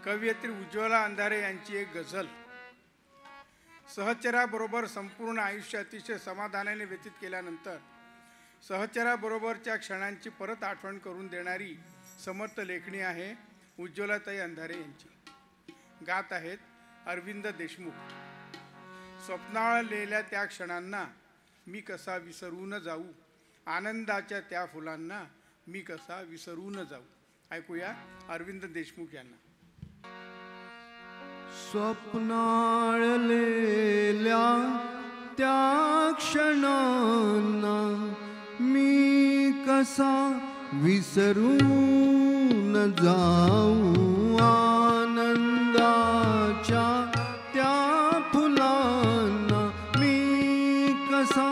कवयित्री उज्ज्वला अंधारे यांची एक गझल. सहचराबरोबर संपूर्ण आयुष्य अतिशय समाधानाने व्यतीत केल्यानंतर सहचराबरोबरच्या क्षणांची परत आठवण करून देणारी समर्थ लेखणी आहे उज्ज्वलाताई अंधारे यांची. गात आहेत अरविंद देशमुख. स्वप्नाळलेल्या त्या क्षणांना मी कसा विसरून जाऊ, आनंदाच्या त्या फुलांना मी कसा विसरून जाऊ. ऐकूया अरविंद देशमुख यांना. स्वप्नाळलेल्या त्या क्षणांना मी कसा विसरून जाऊ, आनंदाच्या त्या फुलांना मी कसा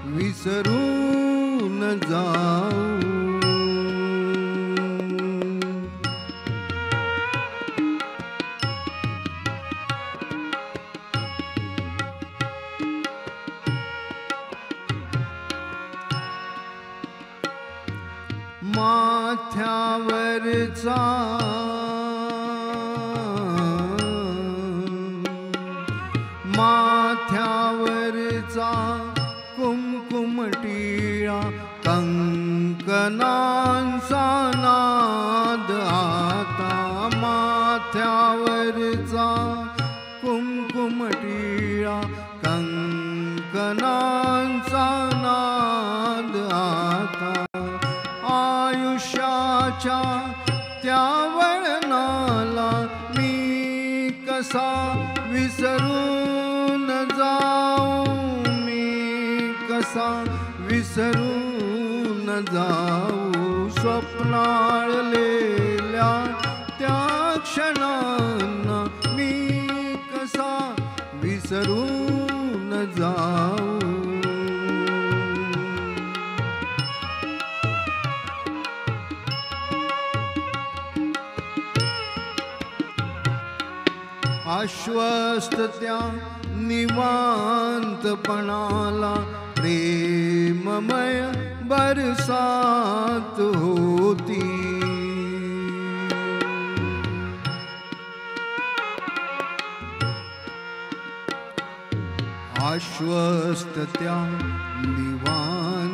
विसरून जाऊ. माथ्यावरचा कुमकुमटिळा कंकणांचा नाद आता, माथ्यावरचा कुमकुमटिळा कंकणांचा नाद आता. आयुष्याच्या त्या वळणाला मी कसा विसरून जाऊ, मी कसा विसरून जाऊ. स्वप्नाळलेल्या त्या क्षणांना मी कसा विसरून जाऊ. आश्वस्त त्या निवांतपणाला प्रेममय बरसात होती. आश्वस्त त्या निवांतपणाला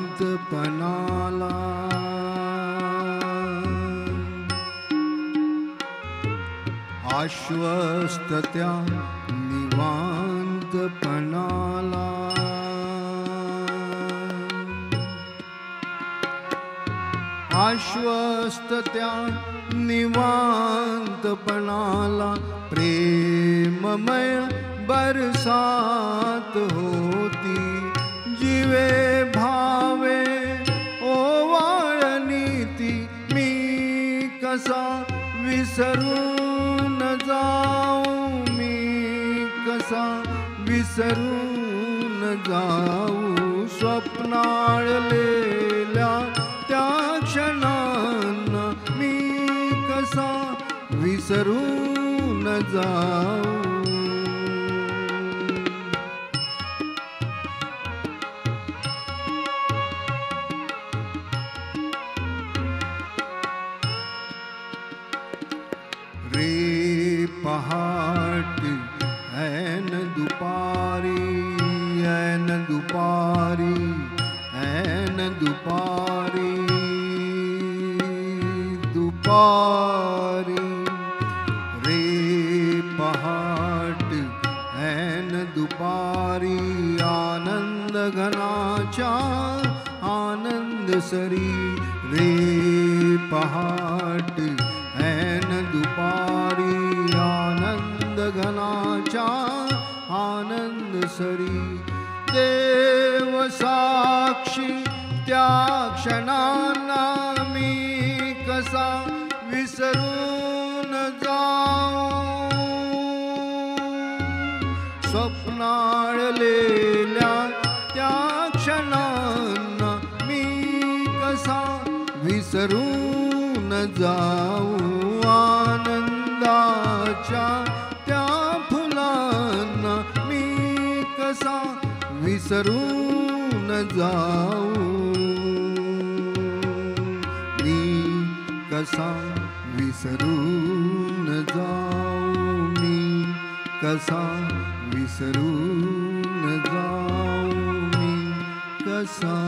आश्वस्त त्या निवांतपणाला आश्वस्त त्या निवांतपणाला प्रेममय बरसात होती. जीवे भावे ओवाळणीती मी कसा विसरून जाऊ, मी कसा विसरून जाऊ. स्वप्नाळलेल्या त्या क्षणांना मी कसा विसरून जाऊ. पहाट ऐन दुपारी, ऐन दुपारी, ऐन दुपारी, दुपारी. रे पहाट ऐन दुपारी, आनंद घनाच्या आनंद सरी. रे पहाट ऐन दुपारी, आनंद घनाच्या आनंद सरी. देव साक्षी त्या क्षणांना मी कसा विसरून जाऊ. स्वप्नाळलेल्या त्या क्षणांना मी कसा विसरून जाऊ. आनंदाच्या त्या फुलांना मी कसा विसरून जाऊ. मी कसा विसरून जा. कसा विसरून जाऊ मी कसा